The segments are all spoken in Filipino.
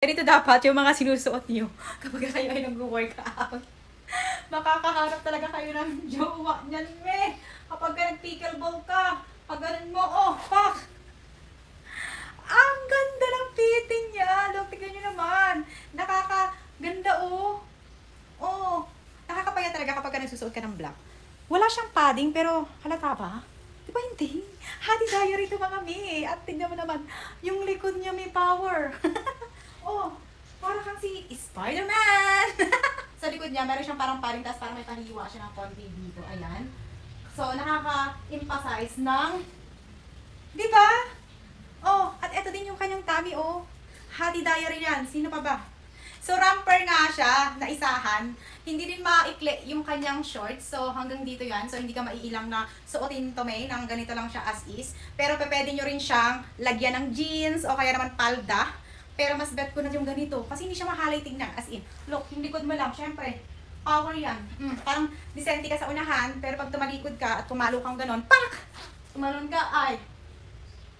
Ganito dapat yung mga sinusuot niyo kapag kayo ay nag-workout. Makakaharap talaga kayo ng jowa niyan, me. Kapag nag-pickleball ka, pag ganun mo, oh, pak! Ang ganda ng fitting niya. Look, tignan niyo naman. Nakakaganda, oh. Oh, nakakapaya talaga kapag nagsusuot ka ng black. Wala siyang padding, pero halata ba? Di ba hindi? Hadi diary ito mga me. At tignan mo naman, yung likod niya may power. Oh, para kang si Spider-Man! Sa likod niya, meron siyang parang paring, tapos parang may pahiwa siya ng konti dito. Ayan. So, nakaka-emphasize ng, di ba? Oh, at eto din yung kanyang tummy, oh. Hati diary yan. Sino pa ba? So, romper nga siya, na isahan. Hindi din maikli yung kanyang shorts. So, hanggang dito yan. So, hindi ka maiilang na suotin to, May. Nang ganito lang siya as is. Pero, pwede nyo rin siyang lagyan ng jeans o kaya naman palda. Pero mas bet ko na yung ganito. Kasi hindi siya mahalay tingnan. As in, look, yung likod mo lang, syempre, power yan. Parang disente ka sa unahan, pero pag tumalikod ka at pumalo kang ganon, pak! Tumalon ka, ay,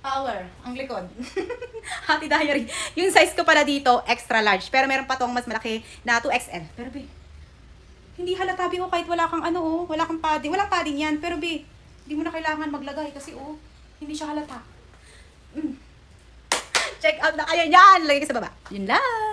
power, ang likod. Hati diary. Yung size ko pala dito, extra large. Pero meron pa tong mas malaki na 2XL. Pero be, hindi halata, be, kahit wala kang ano, oh, wala kang padding. Walang padding yan. Pero be, hindi mo na kailangan maglagay kasi, oh, hindi siya halata. Check out na kayo yan. Lagay ko sa baba. Yun lang.